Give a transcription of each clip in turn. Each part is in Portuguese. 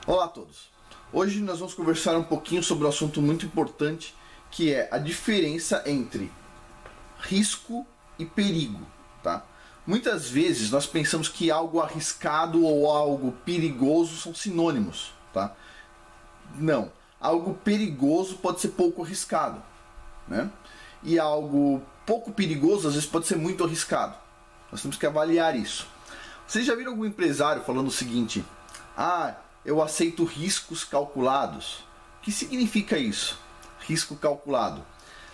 Olá a todos! Hoje nós vamos conversar um pouquinho sobre um assunto muito importante, que é a diferença entre risco e perigo, tá? Muitas vezes nós pensamos que algo arriscado ou algo perigoso são sinônimos, tá? Não, algo perigoso pode ser pouco arriscado, né? E algo pouco perigoso às vezes pode ser muito arriscado. Nós temos que avaliar isso. Vocês já viram algum empresário falando o seguinte: eu aceito riscos calculados? O que significa isso? Risco calculado.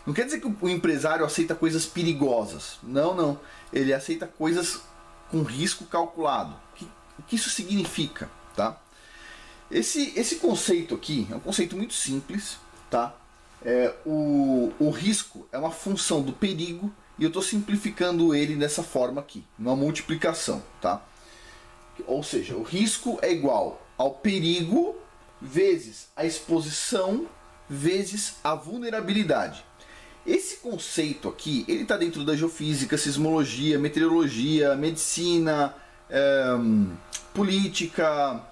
Não quer dizer que o empresário aceita coisas perigosas. Não. Ele aceita coisas com risco calculado. O que isso significa? Tá? Esse conceito aqui é um conceito muito simples. Tá? O risco é uma função do perigo e eu estou simplificando ele dessa forma aqui, numa multiplicação. Tá? Ou seja, o risco é igual ao perigo vezes a exposição vezes a vulnerabilidade. Esse conceito aqui, ele está dentro da geofísica, sismologia, meteorologia, medicina, política,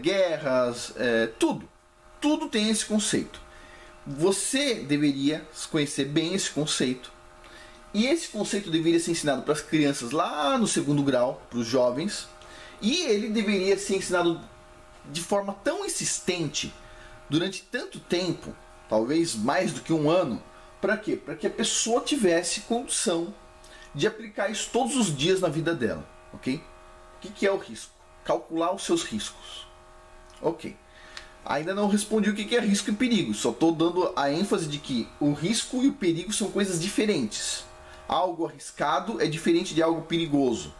guerras, tudo. Tudo tem esse conceito. Você deveria conhecer bem esse conceito. E esse conceito deveria ser ensinado para as crianças lá no segundo grau, para os jovens. E ele deveria ser ensinado de forma tão insistente, durante tanto tempo, talvez mais do que um ano. Para quê? Para que a pessoa tivesse condição de aplicar isso todos os dias na vida dela. Ok? O que é o risco? Calcular os seus riscos. Ok. Ainda não respondi o que é risco e perigo. Só estou dando a ênfase de que o risco e o perigo são coisas diferentes. Algo arriscado é diferente de algo perigoso.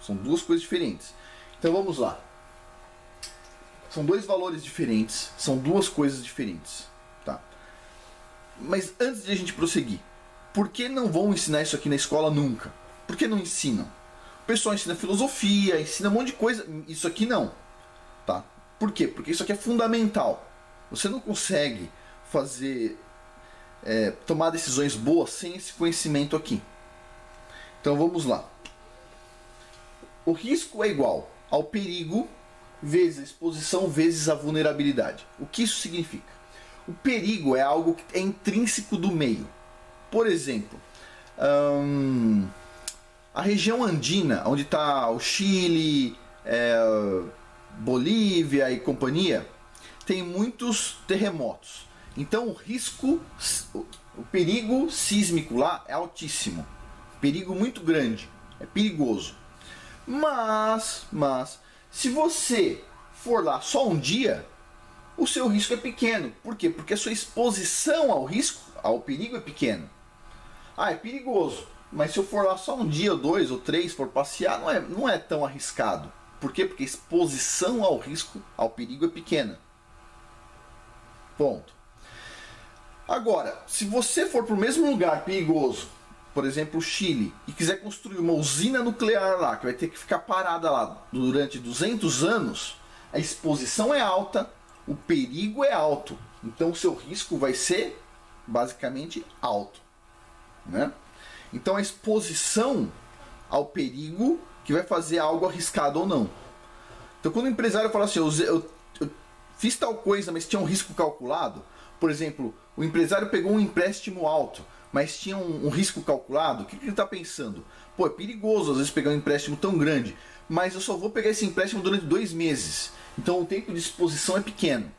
São duas coisas diferentes. Então vamos lá. São dois valores diferentes, são duas coisas diferentes, tá? Mas antes de a gente prosseguir, por que não vão ensinar isso aqui na escola nunca? Por que não ensinam? O pessoal ensina filosofia, ensina um monte de coisa, isso aqui não, tá? Por quê? Porque isso aqui é fundamental. Você não consegue tomar decisões boas sem esse conhecimento aqui. Então vamos lá. O risco é igual ao perigo vezes a exposição vezes a vulnerabilidade. O que isso significa? O perigo é algo que é intrínseco do meio. Por exemplo, a região andina, onde está o Chile, Bolívia e companhia, tem muitos terremotos. Então o perigo sísmico lá é altíssimo. Perigo muito grande. É perigoso. Mas se você for lá só um dia, o seu risco é pequeno. Por quê? Porque a sua exposição ao risco, ao perigo é pequeno. É perigoso, mas se eu for lá só um dia, ou 2 ou 3, for passear, não é tão arriscado. Por quê? Porque a exposição ao risco, ao perigo é pequena. Ponto. Agora, se você for para o mesmo lugar perigoso, por exemplo, o Chile, e quiser construir uma usina nuclear lá, que vai ter que ficar parada lá durante 200 anos, a exposição é alta, o perigo é alto. Então o seu risco vai ser basicamente alto, né? Então a exposição ao perigo que vai fazer algo arriscado ou não. Então quando o empresário fala assim, eu fiz tal coisa, mas tinha um risco calculado, por exemplo, o empresário pegou um empréstimo alto, mas tinha um risco calculado, o que ele está pensando? É perigoso às vezes pegar um empréstimo tão grande, mas eu só vou pegar esse empréstimo durante 2 meses. Então o tempo de exposição é pequeno.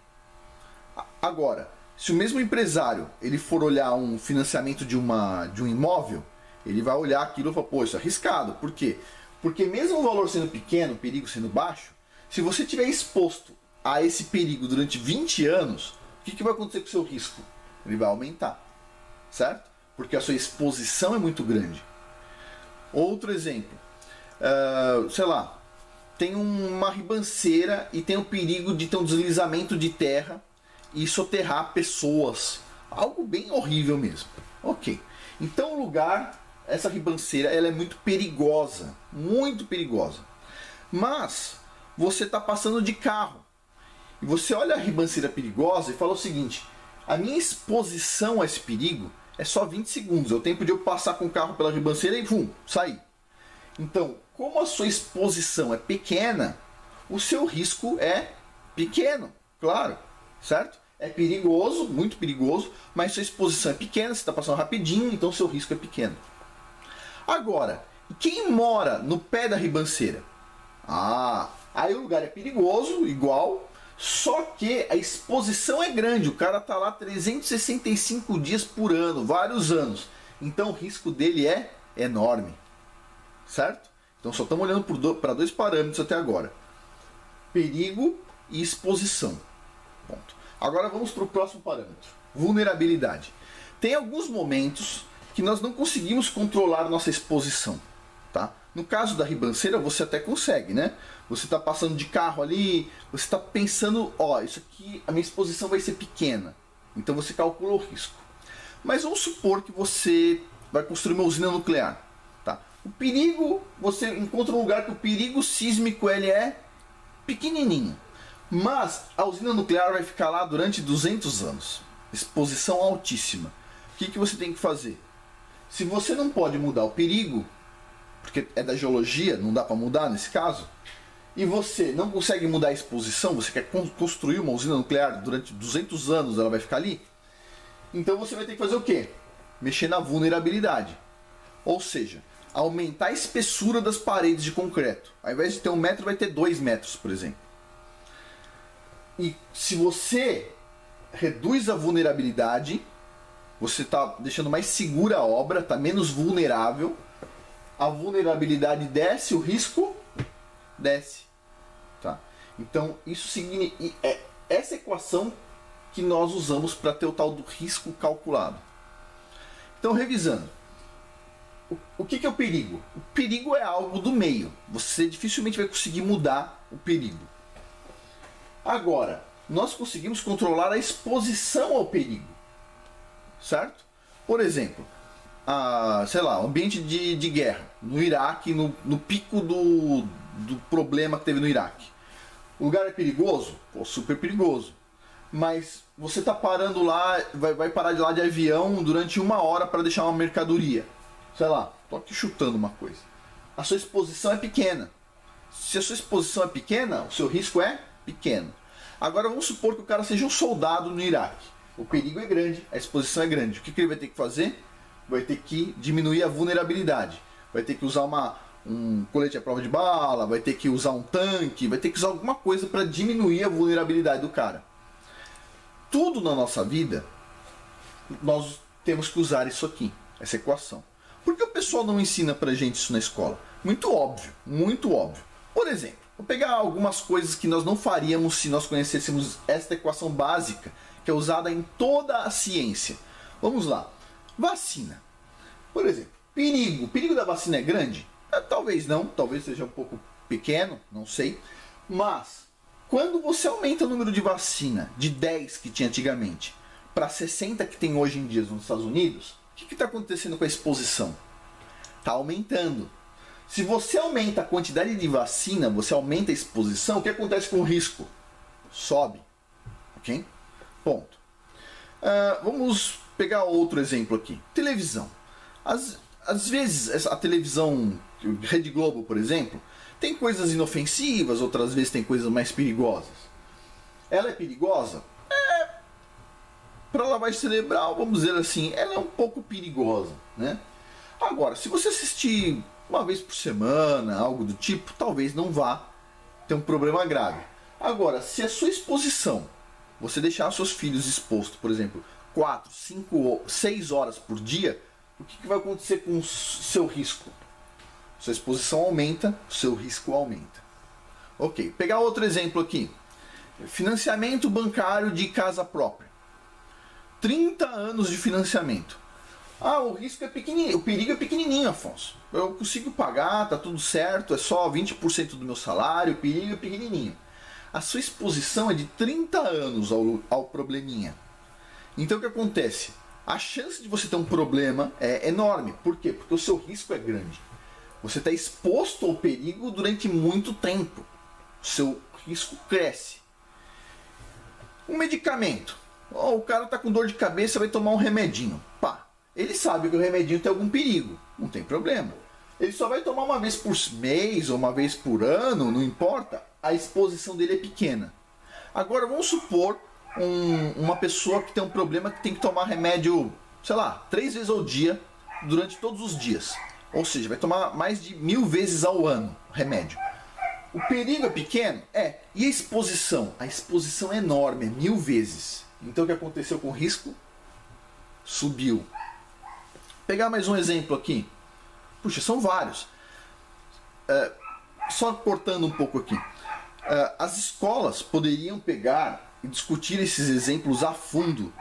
Agora, se o mesmo empresário ele for olhar um financiamento de um imóvel, ele vai olhar aquilo e falar, isso é arriscado. Por quê? Porque mesmo o valor sendo pequeno, o perigo sendo baixo, se você estiver exposto a esse perigo durante 20 anos, o que vai acontecer com o seu risco? Ele vai aumentar, certo? Porque a sua exposição é muito grande. Outro exemplo, sei lá, tem uma ribanceira e tem o perigo de ter um deslizamento de terra e soterrar pessoas. Algo bem horrível mesmo. Ok. Então o lugar, essa ribanceira, ela é muito perigosa. Muito perigosa. Mas você está passando de carro. E você olha a ribanceira perigosa e fala o seguinte: a minha exposição a esse perigo é só 20 segundos. É o tempo de eu passar com o carro pela ribanceira e sair. Então, como a sua exposição é pequena, o seu risco é pequeno, claro, certo? É perigoso, muito perigoso, mas sua exposição é pequena, você está passando rapidinho, então seu risco é pequeno. Agora, quem mora no pé da ribanceira? Aí o lugar é perigoso, igual, só que a exposição é grande, o cara está lá 365 dias por ano, vários anos, então o risco dele é enorme, certo? Então só estamos olhando para dois parâmetros até agora: perigo e exposição. Ponto. Agora vamos para o próximo parâmetro: vulnerabilidade. Tem alguns momentos que nós não conseguimos controlar nossa exposição, tá? No caso da ribanceira você até consegue, né? Você está passando de carro ali, você está pensando, isso aqui, a minha exposição vai ser pequena, então você calcula o risco. Mas vamos supor que você vai construir uma usina nuclear, tá? O perigo, você encontra um lugar que o perigo sísmico ele é pequenininho, mas a usina nuclear vai ficar lá durante 200 anos, exposição altíssima. O que você tem que fazer? Se você não pode mudar o perigo, porque é da geologia, não dá para mudar nesse caso, e você não consegue mudar a exposição, você quer construir uma usina nuclear durante 200 anos, ela vai ficar ali, então você vai ter que fazer o quê? Mexer na vulnerabilidade, ou seja, aumentar a espessura das paredes de concreto. Ao invés de ter 1 metro, vai ter 2 metros, por exemplo. E se você reduz a vulnerabilidade, você está deixando mais segura a obra, está menos vulnerável, a vulnerabilidade desce, o risco desce. Tá? Então, isso significa, essa equação que nós usamos para ter o tal do risco calculado. Então, revisando. O que é o perigo? O perigo é algo do meio. Você dificilmente vai conseguir mudar o perigo. Agora, nós conseguimos controlar a exposição ao perigo. Certo? Por exemplo, o ambiente de guerra no Iraque, no pico do problema que teve no Iraque. O lugar é perigoso? Pô, super perigoso. Mas você está parando lá, vai parar de lá de avião durante 1 hora para deixar uma mercadoria. Sei lá, estou aqui chutando uma coisa. A sua exposição é pequena. Se a sua exposição é pequena, o seu risco é pequeno. Agora vamos supor que o cara seja um soldado no Iraque. O perigo é grande, a exposição é grande. O que ele vai ter que fazer? Vai ter que diminuir a vulnerabilidade. Vai ter que usar um colete à prova de bala, vai ter que usar um tanque, vai ter que usar alguma coisa para diminuir a vulnerabilidade do cara. Tudo na nossa vida, nós temos que usar isso aqui, essa equação. Por que o pessoal não ensina pra gente isso na escola? Muito óbvio, muito óbvio. Por exemplo, vou pegar algumas coisas que nós não faríamos se nós conhecêssemos esta equação básica, que é usada em toda a ciência. Vamos lá. Vacina. Por exemplo, perigo. O perigo da vacina é grande? Talvez não, talvez seja um pouco pequeno, não sei. Mas, quando você aumenta o número de vacina de 10 que tinha antigamente para 60 que tem hoje em dia nos Estados Unidos, o que está acontecendo com a exposição? Está aumentando. Se você aumenta a quantidade de vacina, você aumenta a exposição, o que acontece com o risco? Sobe. Ok? Ponto. Vamos pegar outro exemplo aqui. Televisão. Às vezes, a televisão, Rede Globo, por exemplo, tem coisas inofensivas, outras vezes tem coisas mais perigosas. Ela é perigosa? Para lavagem cerebral, vamos dizer assim, ela é um pouco perigosa, né? Agora, se você assistir uma vez por semana, algo do tipo, talvez não vá ter um problema grave. Agora, se a sua exposição, você deixar seus filhos expostos, por exemplo, 4, 5, 6 horas por dia, o que vai acontecer com o seu risco? Sua exposição aumenta, seu risco aumenta. Ok, pegar outro exemplo aqui. Financiamento bancário de casa própria. 30 anos de financiamento. O risco é pequenininho, o perigo é pequenininho, Afonso. Eu consigo pagar, tá tudo certo, é só 20% do meu salário, o perigo é pequenininho. A sua exposição é de 30 anos ao probleminha. Então o que acontece? A chance de você ter um problema é enorme. Por quê? Porque o seu risco é grande. Você está exposto ao perigo durante muito tempo. O seu risco cresce. Um medicamento. O cara está com dor de cabeça, vai tomar um remedinho. Pá. Ele sabe que o remedinho tem algum perigo. Não tem problema. Ele só vai tomar uma vez por mês ou uma vez por ano, não importa. a exposição dele é pequena. Agora vamos supor uma pessoa que tem um problema que tem que tomar remédio, sei lá, 3 vezes ao dia, durante todos os dias. Ou seja, vai tomar mais de 1000 vezes ao ano remédio. O perigo é pequeno? É. E a exposição? A exposição é enorme, é 1000 vezes. Então o que aconteceu com o risco? Subiu. Vou pegar mais um exemplo aqui. Puxa, são vários. Só cortando um pouco aqui. As escolas poderiam pegar e discutir esses exemplos a fundo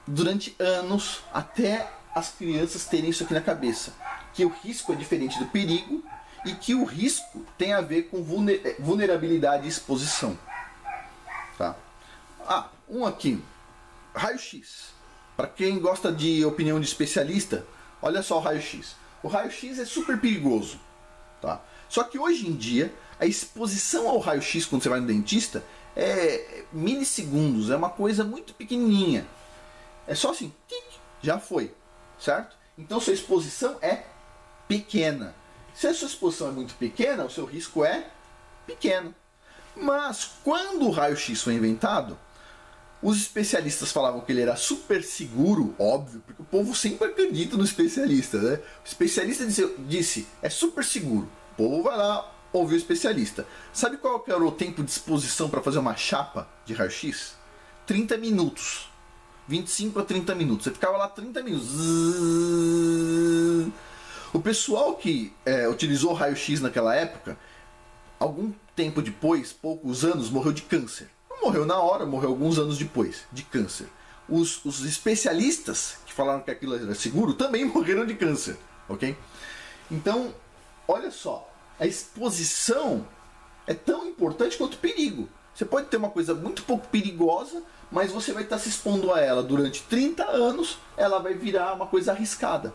durante anos, até as crianças terem isso aqui na cabeça. Que o risco é diferente do perigo e que o risco tem a ver com vulnerabilidade e exposição. Tá? Um aqui. Raio-X. Para quem gosta de opinião de especialista, olha só o raio-X. O raio-X é super perigoso. Tá? Só que hoje em dia, a exposição ao raio-X quando você vai no dentista é milissegundos, é uma coisa muito pequenininha. É só assim, tic, já foi, certo? Então sua exposição é pequena. Se a sua exposição é muito pequena, o seu risco é pequeno. Mas quando o raio-X foi inventado, os especialistas falavam que ele era super seguro, óbvio, porque o povo sempre acredita no especialista, né? O especialista disse, é super seguro. O povo vai lá ouvir o especialista. Sabe qual que era o tempo de exposição para fazer uma chapa de raio-X? 30 minutos. 25 a 30 minutos. Você ficava lá 30 minutos. O pessoal que utilizou raio-X naquela época, algum tempo depois, poucos anos, morreu de câncer. Não morreu na hora, morreu alguns anos depois, de câncer. Os especialistas que falaram que aquilo era seguro também morreram de câncer, ok? Então, olha só, a exposição é tão importante quanto o perigo. Você pode ter uma coisa muito pouco perigosa, mas você vai estar se expondo a ela durante 30 anos, ela vai virar uma coisa arriscada.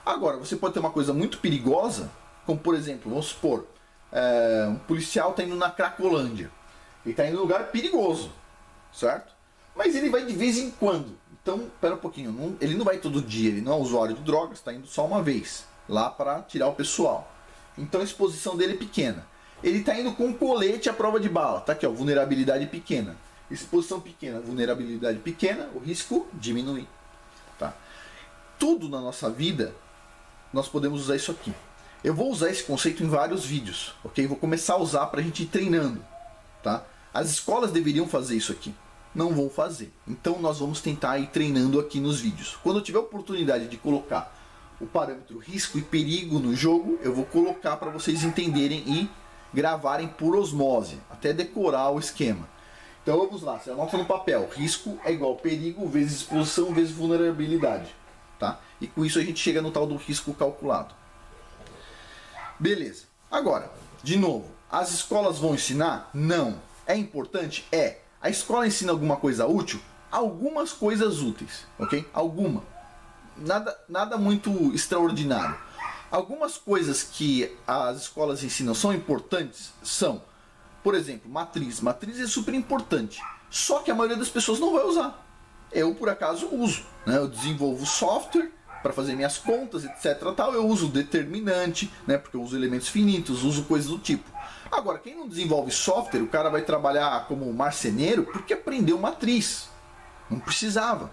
Agora, você pode ter uma coisa muito perigosa, como por exemplo, vamos supor, um policial está indo na Cracolândia. Ele está indo em um lugar perigoso, certo? Mas ele vai de vez em quando. Então, espera um pouquinho, ele não vai todo dia, ele não é usuário de drogas, está indo só uma vez, lá para tirar o pessoal. Então a exposição dele é pequena. Ele está indo com um colete à prova de bala. Tá aqui, ó, vulnerabilidade pequena. Exposição pequena, vulnerabilidade pequena, o risco diminui. Tá? Tudo na nossa vida, nós podemos usar isso aqui. Eu vou usar esse conceito em vários vídeos, ok? Vou começar a usar para a gente ir treinando. Tá? As escolas deveriam fazer isso aqui. Não vão fazer. Então nós vamos tentar ir treinando aqui nos vídeos. Quando eu tiver a oportunidade de colocar o parâmetro risco e perigo no jogo, eu vou colocar para vocês entenderem e gravarem por osmose, até decorar o esquema. Então vamos lá, você anota no papel, risco é igual perigo vezes exposição vezes vulnerabilidade. Tá? E com isso a gente chega no tal do risco calculado. Beleza. Agora, de novo, as escolas vão ensinar? Não. É importante? É. A escola ensina alguma coisa útil? Algumas coisas úteis, ok? Alguma. Nada muito extraordinário. Algumas coisas que as escolas ensinam são importantes, são, por exemplo, matriz. Matriz é super importante, só que a maioria das pessoas não vai usar. Eu, por acaso, uso. Né? Eu desenvolvo software para fazer minhas contas, etc. Tal. Eu uso determinante, né? Porque eu uso elementos finitos, uso coisas do tipo. Agora, quem não desenvolve software, o cara vai trabalhar como marceneiro porque aprendeu matriz. Não precisava,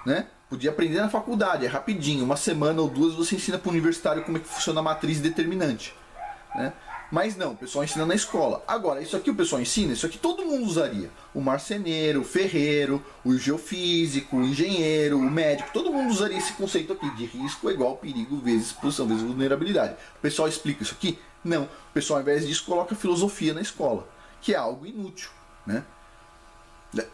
né? Podia aprender na faculdade, é rapidinho, uma semana ou duas você ensina para o universitário como é que funciona a matriz determinante. Né? Mas não, o pessoal ensina na escola. Agora, isso aqui o pessoal ensina, isso aqui todo mundo usaria. O marceneiro, o ferreiro, o geofísico, o engenheiro, o médico, todo mundo usaria esse conceito aqui de risco é igual perigo vezes exposição vezes vulnerabilidade. O pessoal explica isso aqui? Não. O pessoal ao invés disso coloca filosofia na escola, que é algo inútil, né?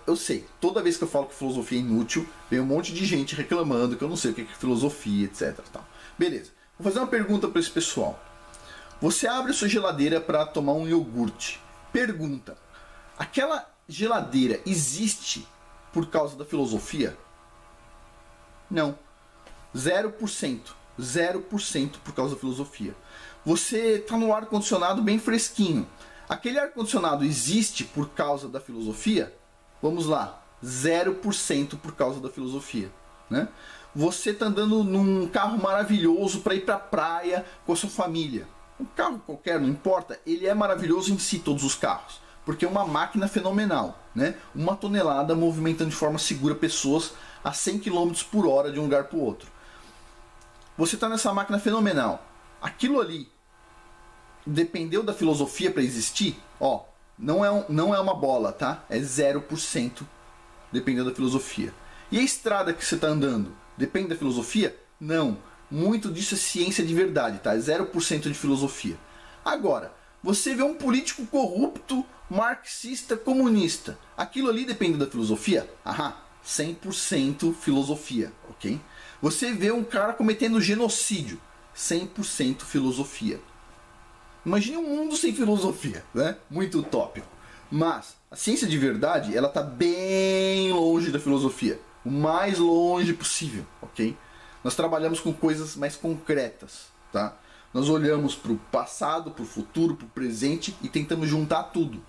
Eu sei, toda vez que eu falo que filosofia é inútil, vem um monte de gente reclamando que eu não sei o que é filosofia, etc. Tal. Beleza, vou fazer uma pergunta para esse pessoal. Você abre a sua geladeira para tomar um iogurte. Pergunta, aquela geladeira existe por causa da filosofia? Não. 0%. 0% por causa da filosofia. Você está no ar-condicionado bem fresquinho. Aquele ar-condicionado existe por causa da filosofia? Vamos lá, 0% por causa da filosofia. Né? Você está andando num carro maravilhoso para ir para a praia com a sua família. um carro qualquer, não importa, ele é maravilhoso em si, todos os carros, porque é uma máquina fenomenal, né? 1 tonelada movimentando de forma segura pessoas a 100 km por hora de um lugar para o outro. Você está nessa máquina fenomenal. Aquilo ali dependeu da filosofia para existir? Ó, não é uma bola, tá? É 0% dependendo da filosofia. E a estrada que você está andando, depende da filosofia? Não. Muito disso é ciência de verdade, tá? É 0% de filosofia. Agora, você vê um político corrupto, marxista, comunista. Aquilo ali depende da filosofia? Aham, 100% filosofia, ok? Você vê um cara cometendo genocídio, 100% filosofia. Imagine um mundo sem filosofia, né? Muito utópico. Mas a ciência de verdade, ela está bem longe da filosofia. O mais longe possível, ok? Nós trabalhamos com coisas mais concretas, tá? Nós olhamos para o passado, para o futuro, para o presente e tentamos juntar tudo.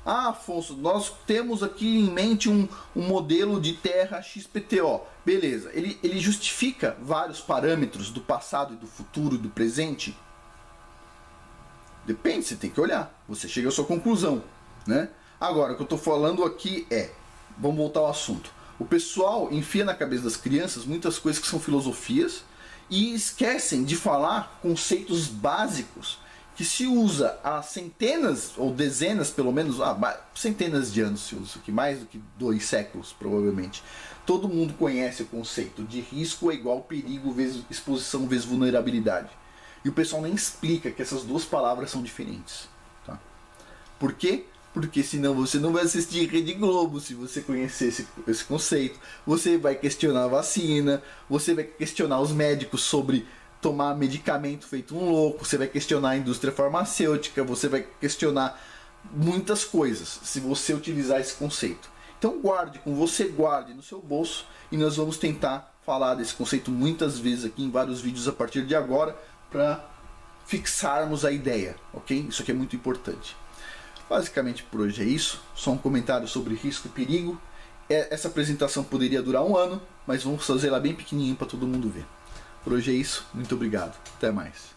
Ah, Afonso, nós temos aqui em mente um modelo de terra XPTO. Beleza, ele justifica vários parâmetros do passado e do futuro e do presente? Depende, você tem que olhar. Você chega à sua conclusão, né? Agora, o que eu estou falando aqui é... Vamos voltar ao assunto. O pessoal enfia na cabeça das crianças muitas coisas que são filosofias e esquecem de falar conceitos básicos que se usa há centenas ou dezenas, pelo menos, centenas de anos se usa isso aqui, mais do que 2 séculos provavelmente. Todo mundo conhece o conceito de risco é igual perigo vezes exposição vezes vulnerabilidade. E o pessoal nem explica que essas duas palavras são diferentes. Tá? Por quê? Porque senão você não vai assistir Rede Globo se você conhecer esse conceito. Você vai questionar a vacina, você vai questionar os médicos sobre tomar medicamento feito um louco, você vai questionar a indústria farmacêutica, você vai questionar muitas coisas se você utilizar esse conceito. Então guarde no seu bolso e nós vamos tentar falar desse conceito muitas vezes aqui em vários vídeos a partir de agora para fixarmos a ideia, ok? Isso aqui é muito importante. Basicamente por hoje é isso, só um comentário sobre risco e perigo. Essa apresentação poderia durar 1 ano, mas vamos fazer ela bem pequenininho para todo mundo ver. Por hoje é isso, muito obrigado, até mais.